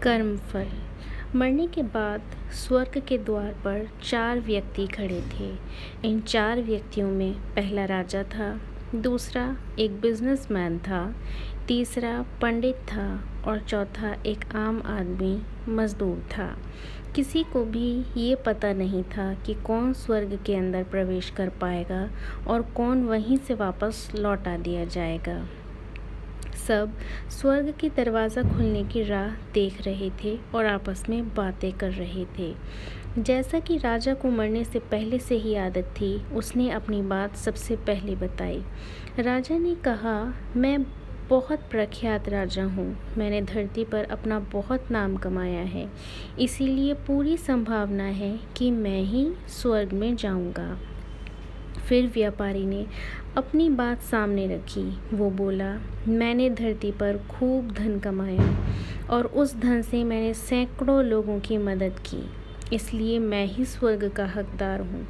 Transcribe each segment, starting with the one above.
कर्मफल। मरने के बाद स्वर्ग के द्वार पर 4 व्यक्ति खड़े थे। इन 4 व्यक्तियों में पहला राजा था, दूसरा एक बिजनेसमैन था, तीसरा पंडित था और चौथा एक आम आदमी मजदूर था। किसी को भी ये पता नहीं था कि कौन स्वर्ग के अंदर प्रवेश कर पाएगा और कौन वहीं से वापस लौटा दिया जाएगा। सब स्वर्ग के दरवाज़ा खुलने की राह देख रहे थे और आपस में बातें कर रहे थे। जैसा कि राजा को मरने से पहले से ही आदत थी, उसने अपनी बात सबसे पहले बताई। राजा ने कहा, मैं बहुत प्रख्यात राजा हूँ। मैंने धरती पर अपना बहुत नाम कमाया है, इसीलिए पूरी संभावना है कि मैं ही स्वर्ग में जाऊँगा। फिर व्यापारी ने अपनी बात सामने रखी। वो बोला, मैंने धरती पर खूब धन कमाया और उस धन से मैंने सैकड़ों लोगों की मदद की, इसलिए मैं ही स्वर्ग का हकदार हूँ।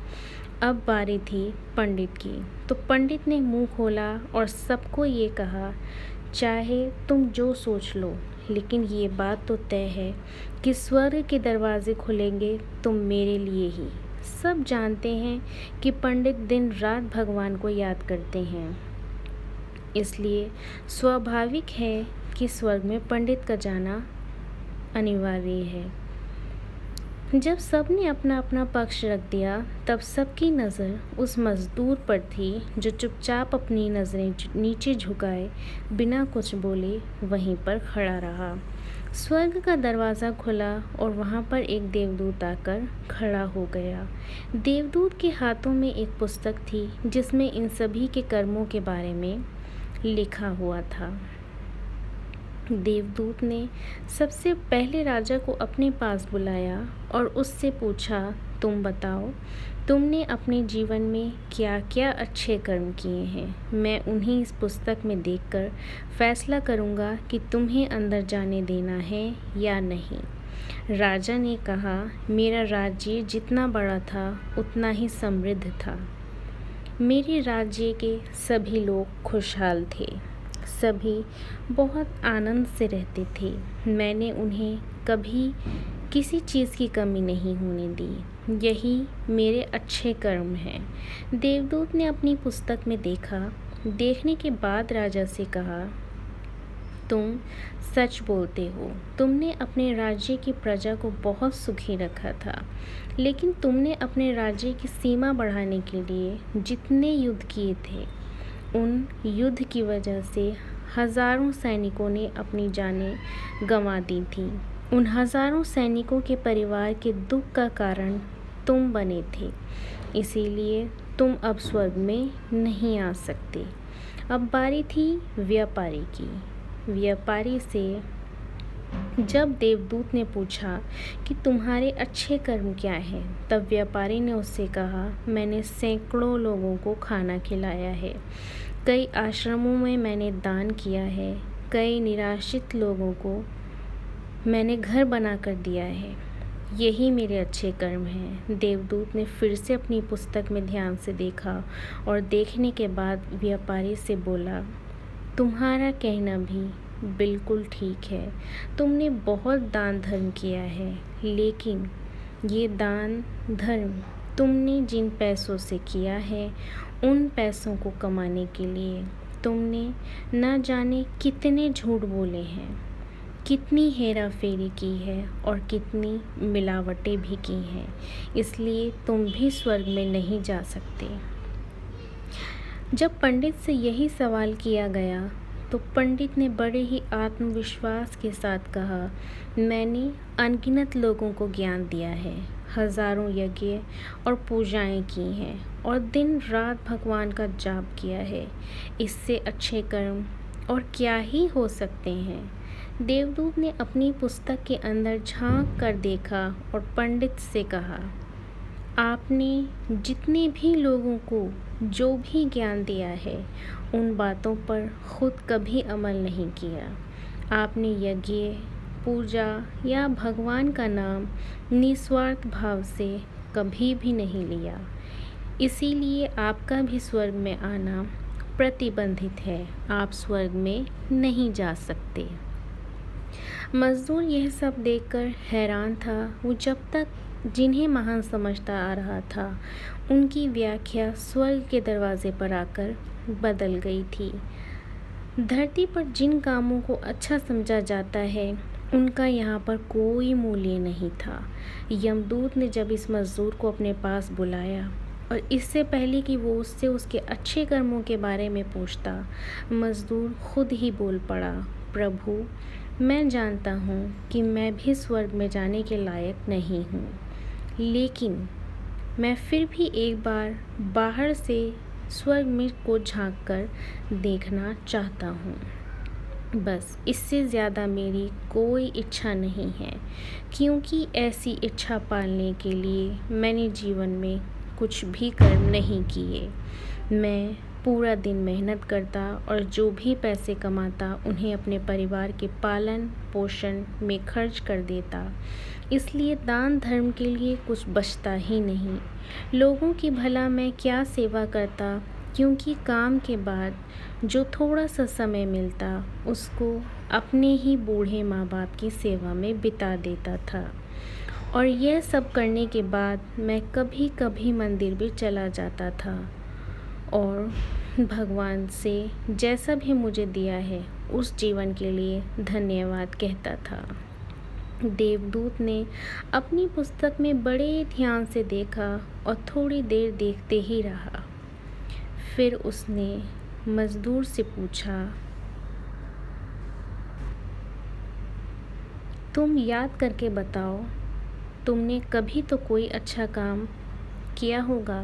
अब बारी थी पंडित की। तो पंडित ने मुंह खोला और सबको ये कहा, चाहे तुम जो सोच लो, लेकिन ये बात तो तय है कि स्वर्ग के दरवाजे खुलेंगे तो मेरे लिए ही। सब जानते हैं कि पंडित दिन रात भगवान को याद करते हैं, इसलिए स्वाभाविक है कि स्वर्ग में पंडित का जाना अनिवार्य है। जब सब ने अपना अपना पक्ष रख दिया, तब सबकी नज़र उस मज़दूर पर थी जो चुपचाप अपनी नज़रें नीचे झुकाए बिना कुछ बोले वहीं पर खड़ा रहा। स्वर्ग का दरवाज़ा खुला और वहाँ पर एक देवदूत आकर खड़ा हो गया। देवदूत के हाथों में एक पुस्तक थी जिसमें इन सभी के कर्मों के बारे में लिखा हुआ था। देवदूत ने सबसे पहले राजा को अपने पास बुलाया और उससे पूछा, तुम बताओ, तुमने अपने जीवन में क्या क्या अच्छे कर्म किए हैं। मैं उन्हें इस पुस्तक में देखकर फैसला करूँगा कि तुम्हें अंदर जाने देना है या नहीं। राजा ने कहा, मेरा राज्य जितना बड़ा था उतना ही समृद्ध था। मेरे राज्य के सभी लोग खुशहाल थे, सभी बहुत आनंद से रहते थे। मैंने उन्हें कभी किसी चीज़ की कमी नहीं होने दी। यही मेरे अच्छे कर्म हैं। देवदूत ने अपनी पुस्तक में देखा। देखने के बाद राजा से कहा, तुम सच बोलते हो। तुमने अपने राज्य की प्रजा को बहुत सुखी रखा था, लेकिन तुमने अपने राज्य की सीमा बढ़ाने के लिए जितने युद्ध किए थे, उन युद्ध की वजह से हज़ारों सैनिकों ने अपनी जानें गंवा दी थीं। उन हज़ारों सैनिकों के परिवार के दुख का कारण तुम बने थे, इसीलिए तुम अब स्वर्ग में नहीं आ सकते। अब बारी थी व्यापारी की। व्यापारी से जब देवदूत ने पूछा कि तुम्हारे अच्छे कर्म क्या हैं, तब व्यापारी ने उससे कहा, मैंने सैकड़ों लोगों को खाना खिलाया है, कई आश्रमों में मैंने दान किया है, कई निराश्रित लोगों को मैंने घर बना कर दिया है। यही मेरे अच्छे कर्म हैं। देवदूत ने फिर से अपनी पुस्तक में ध्यान से देखा और देखने के बाद व्यापारी से बोला, तुम्हारा कहना भी बिल्कुल ठीक है। तुमने बहुत दान धर्म किया है, लेकिन ये दान धर्म तुमने जिन पैसों से किया है, उन पैसों को कमाने के लिए तुमने न जाने कितने झूठ बोले हैं, कितनी हेरा फेरी की है और कितनी मिलावटें भी की हैं, इसलिए तुम भी स्वर्ग में नहीं जा सकते। जब पंडित से यही सवाल किया गया, तो पंडित ने बड़े ही आत्मविश्वास के साथ कहा, मैंने अनगिनत लोगों को ज्ञान दिया है, हज़ारों यज्ञ और पूजाएं की हैं और दिन रात भगवान का जाप किया है। इससे अच्छे कर्म और क्या ही हो सकते हैं। देवदूत ने अपनी पुस्तक के अंदर झांक कर देखा और पंडित से कहा, आपने जितने भी लोगों को जो भी ज्ञान दिया है, उन बातों पर खुद कभी अमल नहीं किया। आपने यज्ञ, पूजा या भगवान का नाम निस्वार्थ भाव से कभी भी नहीं लिया, इसीलिए आपका भी स्वर्ग में आना प्रतिबंधित है। आप स्वर्ग में नहीं जा सकते। मज़दूर यह सब देखकर हैरान था। वो जब तक जिन्हें महान समझता आ रहा था, उनकी व्याख्या स्वर्ग के दरवाजे पर आकर बदल गई थी। धरती पर जिन कामों को अच्छा समझा जाता है, उनका यहाँ पर कोई मूल्य नहीं था। यमदूत ने जब इस मज़दूर को अपने पास बुलाया और इससे पहले कि वो उससे उसके अच्छे कर्मों के बारे में पूछता, मज़दूर खुद ही बोल पड़ा, प्रभु, मैं जानता हूँ कि मैं भी स्वर्ग में जाने के लायक नहीं हूँ, लेकिन मैं फिर भी एक बार बाहर से स्वर्ग में को झांक कर देखना चाहता हूँ। बस इससे ज़्यादा मेरी कोई इच्छा नहीं है, क्योंकि ऐसी इच्छा पालने के लिए मैंने जीवन में कुछ भी कर्म नहीं किए। मैं पूरा दिन मेहनत करता और जो भी पैसे कमाता उन्हें अपने परिवार के पालन पोषण में खर्च कर देता, इसलिए दान धर्म के लिए कुछ बचता ही नहीं। लोगों की भला मैं क्या सेवा करता, क्योंकि काम के बाद जो थोड़ा सा समय मिलता उसको अपने ही बूढ़े माँ बाप की सेवा में बिता देता था। और यह सब करने के बाद मैं कभी कभी मंदिर भी चला जाता था और भगवान से जैसा भी मुझे दिया है उस जीवन के लिए धन्यवाद कहता था। देवदूत ने अपनी पुस्तक में बड़े ध्यान से देखा और थोड़ी देर देखते ही रहा। फिर उसने मज़दूर से पूछा, तुम याद करके बताओ, तुमने कभी तो कोई अच्छा काम किया होगा।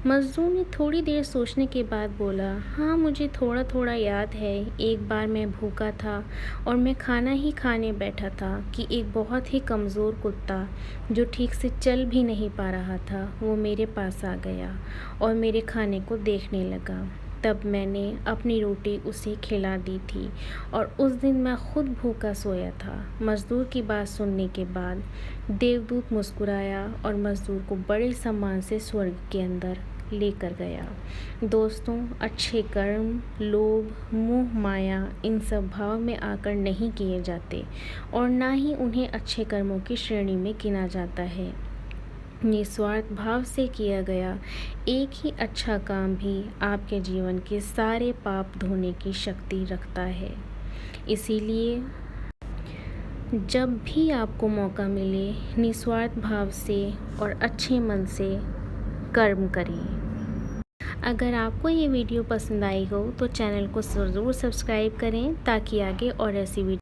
मज़दूर ने थोड़ी देर सोचने के बाद बोला, हाँ, मुझे थोड़ा थोड़ा याद है। एक बार मैं भूखा था और मैं खाना ही खाने बैठा था कि एक बहुत ही कमज़ोर कुत्ता जो ठीक से चल भी नहीं पा रहा था, वो मेरे पास आ गया और मेरे खाने को देखने लगा। तब मैंने अपनी रोटी उसे खिला दी थी और उस दिन मैं खुद भूखा सोया था। मज़दूर की बात सुनने के बाद देवदूत मुस्कुराया और मज़दूर को बड़े सम्मान से स्वर्ग के अंदर लेकर गया। दोस्तों, अच्छे कर्म, लोभ, मोह माया इन सब भाव में आकर नहीं किए जाते और ना ही उन्हें अच्छे कर्मों की श्रेणी में गिना जाता है। निस्वार्थ भाव से किया गया एक ही अच्छा काम भी आपके जीवन के सारे पाप धोने की शक्ति रखता है। इसीलिए जब भी आपको मौका मिले, निस्वार्थ भाव से और अच्छे मन से कर्म करें। अगर आपको ये वीडियो पसंद आई हो तो चैनल को ज़रूर सब्सक्राइब करें, ताकि आगे और ऐसी वीडियो